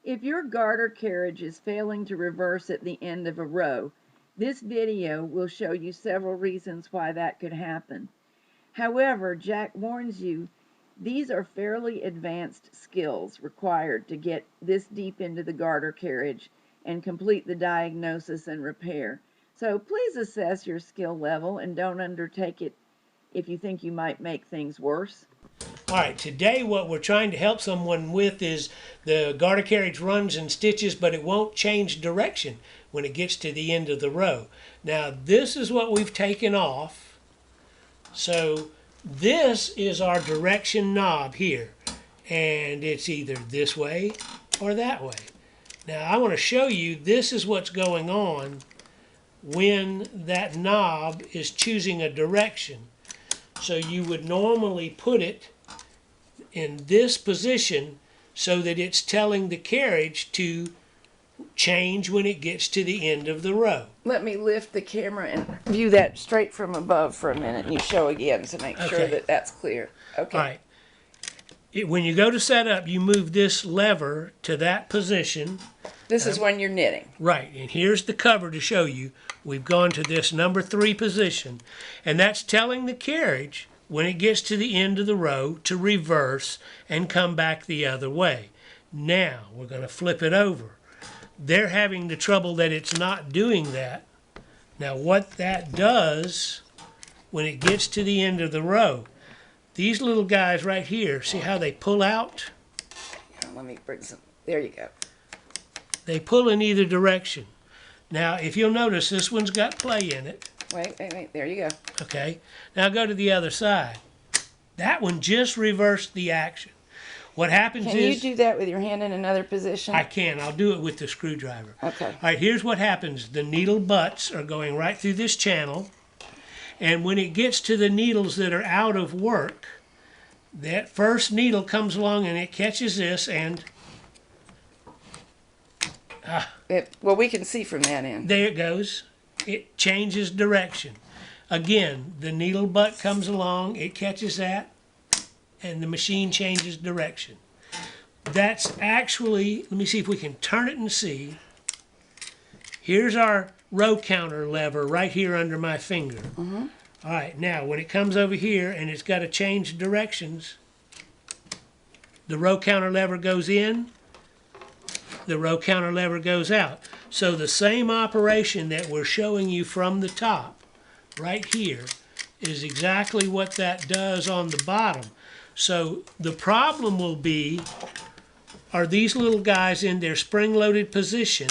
If your garter carriage is failing to reverse at the end of a row, this video will show you several reasons why that could happen. However, Jack warns you, these are fairly advanced skills required to get this deep into the garter carriage and complete the diagnosis and repair. So please assess your skill level and don't undertake it if you think you might make things worse. All right, today what we're trying to help someone with is the garter carriage runs and stitches, but it won't change direction when it gets to the end of the row. Now, this is what we've taken off. So this is our direction knob here, and it's either this way or that way. Now, I want to show you this is what's going on when that knob is choosing a direction. So you would normally put it in this position so that it's telling the carriage to change when it gets to the end of the row. Let me lift the camera and view that straight from above for a minute, and you show again to make sure that that's clear. Okay. All right. When you go to set up, you move this lever to that position. This is when you're knitting. Right, and here's the cover to show you. We've gone to this number 3 position, and that's telling the carriage when it gets to the end of the row to reverse and come back the other way. Now we're going to flip it over. They're having the trouble that it's not doing that. Now what that does when it gets to the end of the row, these little guys right here, see how they pull out? Let me bring some, there you go. They pull in either direction. Now if you'll notice, this one's got play in it. Wait, there you go. Okay, now go to the other side. That one just reversed the action. What happens is... Can you do that with your hand in another position? I can. I'll do it with the screwdriver. Okay. All right, here's what happens. The needle butts are going right through this channel, and when it gets to the needles that are out of work, that first needle comes along and it catches this and... well, we can see from that end. There it goes. It changes direction. Again, the needle butt comes along, it catches that, and the machine changes direction. That's actually, let me see if we can turn it and see. Here's our row counter lever right here under my finger. Mm-hmm. All right, now when it comes over here and it's got to change directions, the row counter lever goes in, the row counter lever goes out. So the same operation that we're showing you from the top right here is exactly what that does on the bottom. So the problem will be, are these little guys in their spring-loaded position,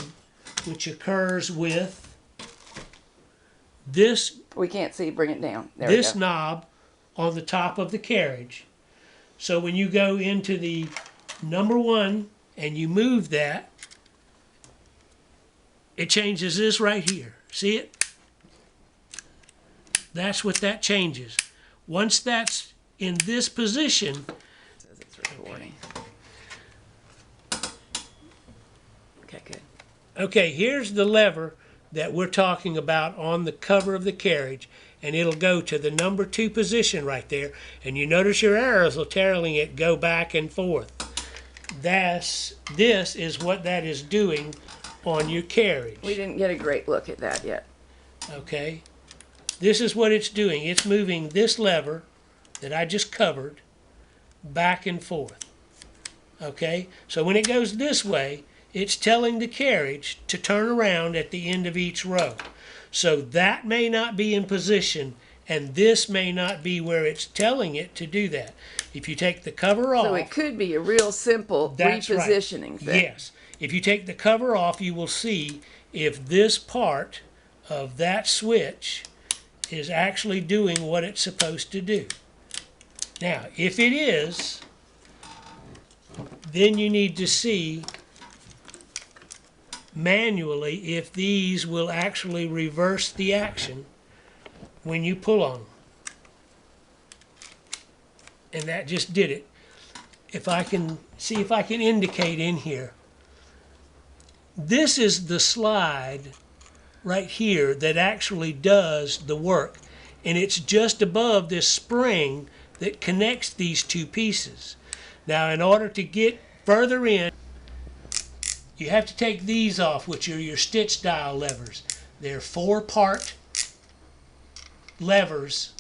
which occurs with this... We can't see, bring it down. There this we go. knob on the top of the carriage. So when you go into the number 1 and you move that, it changes this right here. See it? That's what that changes. Once that's in this position... It says it's recording. Okay, good. Okay, here's the lever that we're talking about on the cover of the carriage, and it'll go to the number 2 position right there, and you notice your arrows will telling it go back and forth. This is what that is doing on your carriage. We didn't get a great look at that yet. Okay, this is what it's doing. It's moving this lever that I just covered back and forth. Okay, so when it goes this way, it's telling the carriage to turn around at the end of each row. So that may not be in position, and this may not be where it's telling it to do that. If you take the cover off... So it could be a real simple repositioning thing. Yes. If you take the cover off, you will see if this part of that switch is actually doing what it's supposed to do. Now, if it is, then you need to see manually if these will actually reverse the action when you pull on them. And that just did it. If I can see if I can indicate in here. This is the slide right here that actually does the work, and it's just above this spring that connects these two pieces. Now in order to get further in, You have to take these off, which are your stitch dial levers. They're 4-part levers,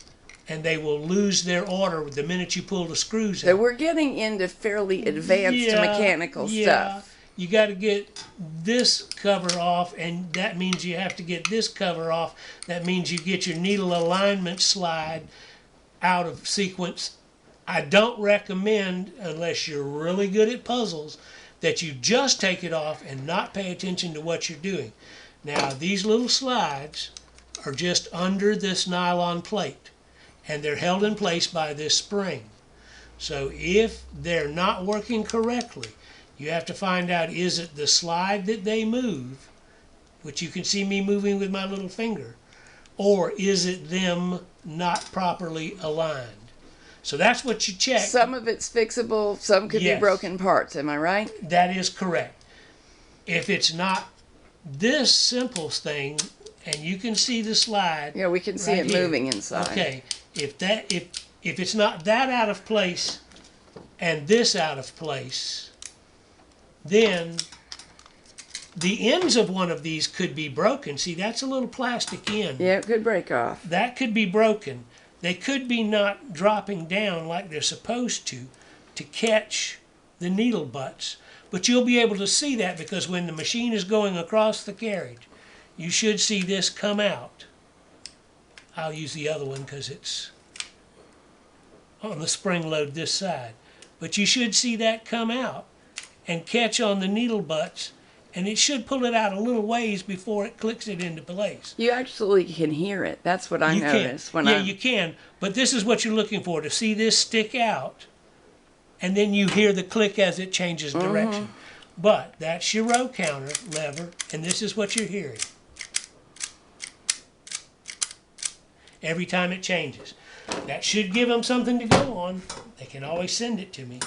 and they will lose their order the minute you pull the screws So out. we're getting into fairly advanced mechanical stuff. You got to get this cover off, and that means you have to get this cover off. That means you get your needle alignment slide out of sequence. I don't recommend, unless you're really good at puzzles, that you just take it off and not pay attention to what you're doing. Now, these little slides are just under this nylon plate, and they're held in place by this spring. So if they're not working correctly, you have to find out, is it the slide that they move, which you can see me moving with my little finger, or is it them not properly aligned? So that's what you check. Some of it's fixable, some could be broken parts, am I right? That is correct. If it's not this simple thing, and you can see the slide. Yeah, we can see right it here. moving inside. Okay, if it's not that out of place and this out of place, then the ends of one of these could be broken. See, that's a little plastic end. Yeah, it could break off. That could be broken. They could be not dropping down like they're supposed to catch the needle butts. But you'll be able to see that because when the machine is going across the carriage, you should see this come out. I'll use the other one because it's on the spring load this side. But you should see that come out and catch on the needle butts, and it should pull it out a little ways before it clicks it into place. You actually can hear it. That's what I noticed. You can. But this is what you're looking for, to see this stick out, and then you hear the click as it changes direction. But that's your row counter lever, and this is what you're hearing every time it changes. That should give them something to go on. They can always send it to me.